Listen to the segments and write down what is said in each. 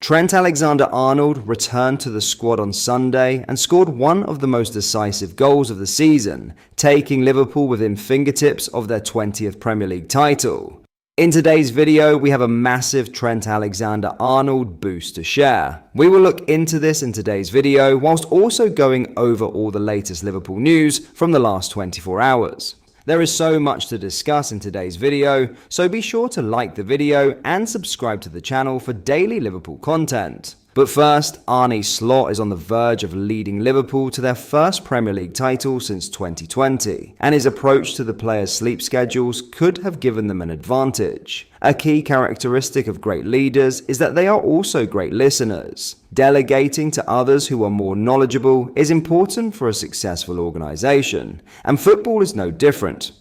Trent Alexander-Arnold returned to the squad on Sunday and scored one of the most decisive goals of the season, taking Liverpool within fingertips of their 20th Premier League title. In today's video, we have a massive Trent Alexander-Arnold boost to share. We will look into this in today's video, whilst also going over all the latest Liverpool news from the last 24 hours. There is so much to discuss in today's video, so be sure to like the video and subscribe to the channel for daily Liverpool content. But first, Arne Slot is on the verge of leading Liverpool to their first Premier League title since 2020, and his approach to the players' sleep schedules could have given them an advantage. A key characteristic of great leaders is that they are also great listeners. Delegating to others who are more knowledgeable is important for a successful organisation, and football is no different.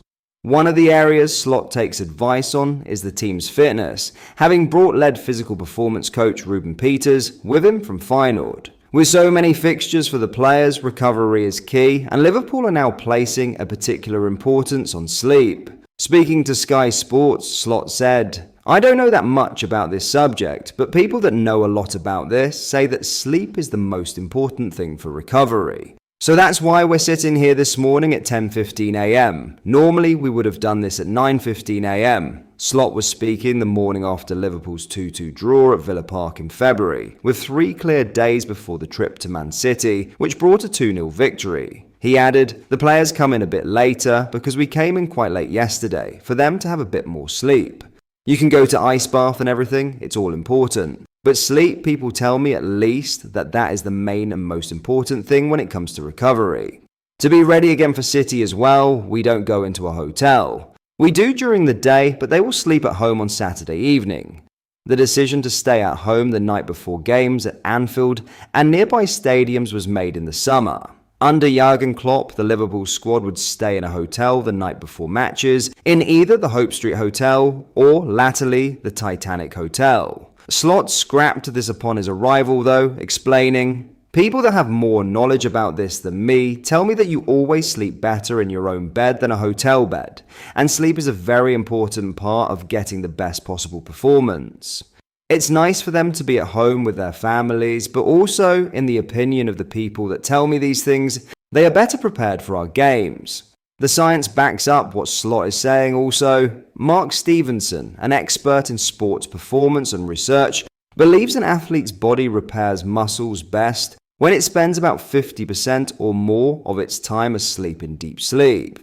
One of the areas Slot takes advice on is the team's fitness, having brought lead physical performance coach Ruben Peters with him from Feyenoord. With so many fixtures for the players, recovery is key, and Liverpool are now placing a particular importance on sleep. Speaking to Sky Sports, Slot said, "I don't know that much about this subject, but people that know a lot about this say that sleep is the most important thing for recovery. So that's why we're sitting here this morning at 10:15 a.m. Normally we would have done this at 9:15 a.m. Slot was speaking the morning after Liverpool's 2-2 draw at Villa Park in February, with 3 clear days before the trip to Man City, which brought a 2-0 victory. He added, "The players come in a bit later because we came in quite late yesterday for them to have a bit more sleep. You can go to ice bath and everything, it's all important. But sleep, people tell me at least that is the main and most important thing when it comes to recovery. To be ready again for City as well, we don't go into a hotel. We do during the day, but they will sleep at home on Saturday evening." The decision to stay at home the night before games at Anfield and nearby stadiums was made in the summer. Under Jurgen Klopp, the Liverpool squad would stay in a hotel the night before matches, in either the Hope Street Hotel or, latterly, the Titanic Hotel. Slot scrapped this upon his arrival though, explaining, "People that have more knowledge about this than me tell me that you always sleep better in your own bed than a hotel bed, and sleep is a very important part of getting the best possible performance. It's nice for them to be at home with their families, but also, in the opinion of the people that tell me these things, they are better prepared for our games." The science backs up what Slot is saying also. Mark Stevenson, an expert in sports performance and research, believes an athlete's body repairs muscles best when it spends about 50% or more of its time asleep in deep sleep.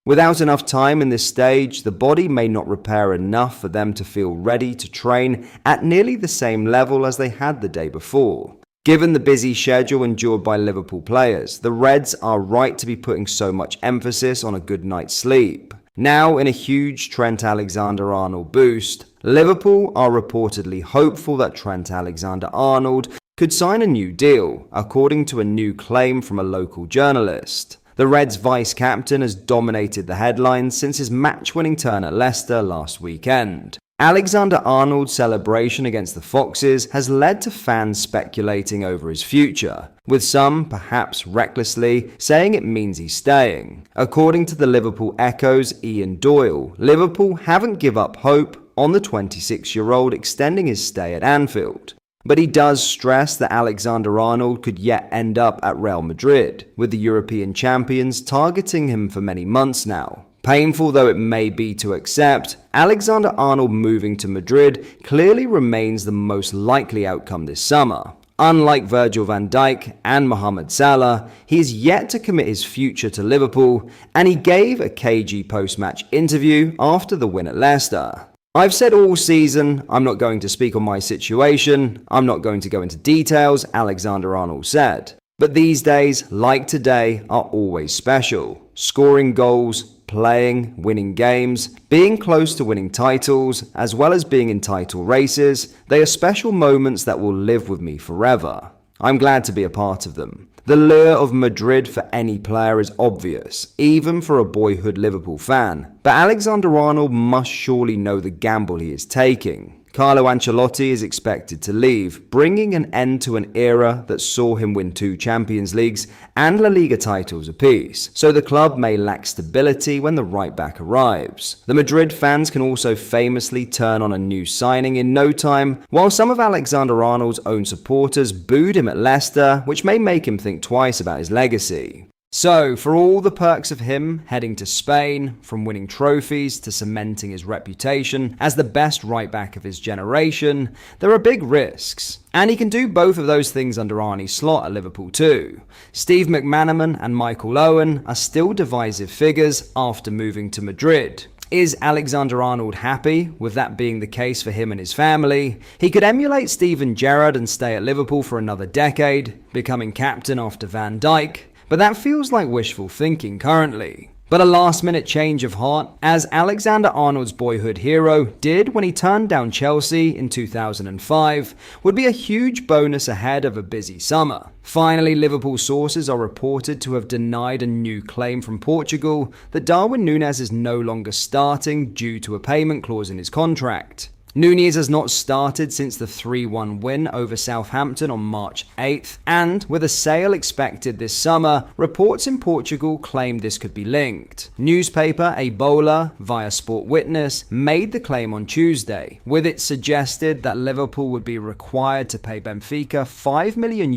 Without enough time in this stage, the body may not repair enough for them to feel ready to train at nearly the same level as they had the day before. Given the busy schedule endured by Liverpool players, the Reds are right to be putting so much emphasis on a good night's sleep. Now, in a huge Trent Alexander-Arnold boost, Liverpool are reportedly hopeful that Trent Alexander-Arnold could sign a new deal, according to a new claim from a local journalist. The Reds' vice-captain has dominated the headlines since his match-winning turn at Leicester last weekend. Alexander-Arnold's celebration against the Foxes has led to fans speculating over his future, with some, perhaps recklessly, saying it means he's staying. According to the Liverpool Echo's Ian Doyle, Liverpool haven't given up hope on the 26-year-old extending his stay at Anfield. But he does stress that Alexander-Arnold could yet end up at Real Madrid, with the European champions targeting him for many months now. Painful though it may be to accept, Alexander-Arnold moving to Madrid clearly remains the most likely outcome this summer. Unlike Virgil van Dijk and Mohamed Salah, he is yet to commit his future to Liverpool, and he gave a cagey post-match interview after the win at Leicester. "I've said all season, I'm not going to speak on my situation, I'm not going to go into details," Alexander-Arnold said. "But these days, like today, are always special. Scoring goals, playing, winning games, being close to winning titles, as well as being in title races, they are special moments that will live with me forever. I'm glad to be a part of them. The lure of Madrid for any player is obvious, even for a boyhood Liverpool fan. But Alexander-Arnold must surely know the gamble he is taking. Carlo Ancelotti is expected to leave, bringing an end to an era that saw him win 2 Champions Leagues and La Liga titles apiece, so the club may lack stability when the right-back arrives. The Madrid fans can also famously turn on a new signing in no time, while some of Alexander Arnold's own supporters booed him at Leicester, which may make him think twice about his legacy. So, for all the perks of him heading to Spain, from winning trophies to cementing his reputation as the best right-back of his generation, there are big risks. And he can do both of those things under Arne Slot at Liverpool too. Steve McManaman and Michael Owen are still divisive figures after moving to Madrid. Is Alexander Arnold happy with that being the case for him and his family? He could emulate Steven Gerrard and stay at Liverpool for another decade, becoming captain after Van Dijk. But that feels like wishful thinking currently. But a last-minute change of heart, as Alexander Arnold's boyhood hero did when he turned down Chelsea in 2005, would be a huge bonus ahead of a busy summer. Finally, Liverpool sources are reported to have denied a new claim from Portugal that Darwin Núñez is no longer starting due to a payment clause in his contract. Núñez has not started since the 3-1 win over Southampton on March 8th, and with a sale expected this summer, reports in Portugal claim this could be linked. Newspaper A Bola, via Sport Witness, made the claim on Tuesday, with it suggested that Liverpool would be required to pay Benfica €5 million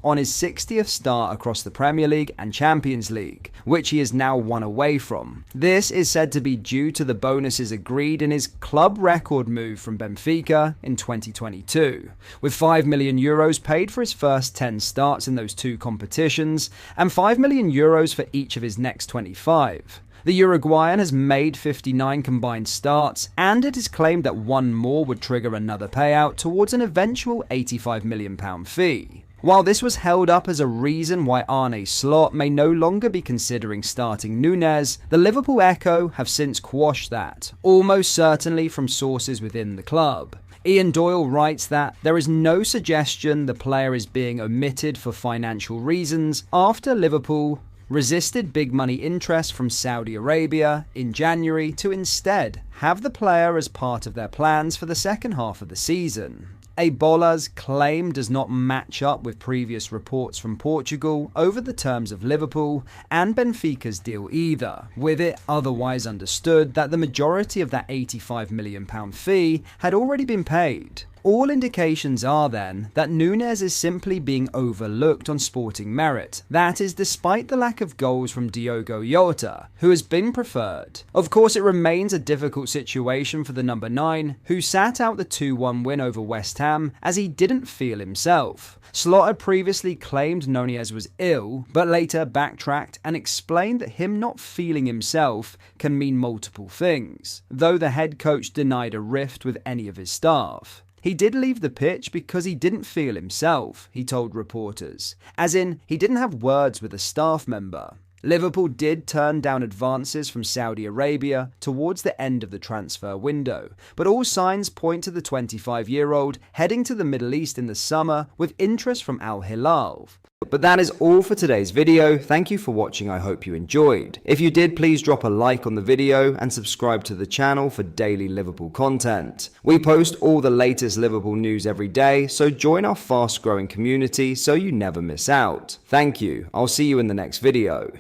on his 60th start across the Premier League and Champions League, which he is now 1 away from. This is said to be due to the bonuses agreed in his club record move from Benfica in 2022, with €5 million paid for his first 10 starts in those 2 competitions, and €5 million for each of his next 25. The Uruguayan has made 59 combined starts, and it is claimed that 1 more would trigger another payout towards an eventual £85 million fee. While this was held up as a reason why Arne Slot may no longer be considering starting Núñez, the Liverpool Echo have since quashed that, almost certainly from sources within the club. Ian Doyle writes that there is no suggestion the player is being omitted for financial reasons after Liverpool resisted big money interest from Saudi Arabia in January to instead have the player as part of their plans for the second half of the season. Ebola's claim does not match up with previous reports from Portugal over the terms of Liverpool and Benfica's deal either, with it otherwise understood that the majority of that £85 million fee had already been paid. All indications are then that Núñez is simply being overlooked on sporting merit. That is despite the lack of goals from Diogo Jota, who has been preferred. Of course, it remains a difficult situation for the number 9, who sat out the 2-1 win over West Ham as he didn't feel himself. Slot had previously claimed Núñez was ill, but later backtracked and explained that him not feeling himself can mean multiple things, though the head coach denied a rift with any of his staff. He did leave the pitch because he didn't feel himself, he told reporters, as in he didn't have words with a staff member. Liverpool did turn down advances from Saudi Arabia towards the end of the transfer window, but all signs point to the 25-year-old heading to the Middle East in the summer with interest from Al Hilal. But that is all for today's video. Thank you for watching. I hope you enjoyed. If you did, please drop a like on the video and subscribe to the channel for daily Liverpool content. We post all the latest Liverpool news every day, so join our fast-growing community so you never miss out. Thank you. I'll see you in the next video.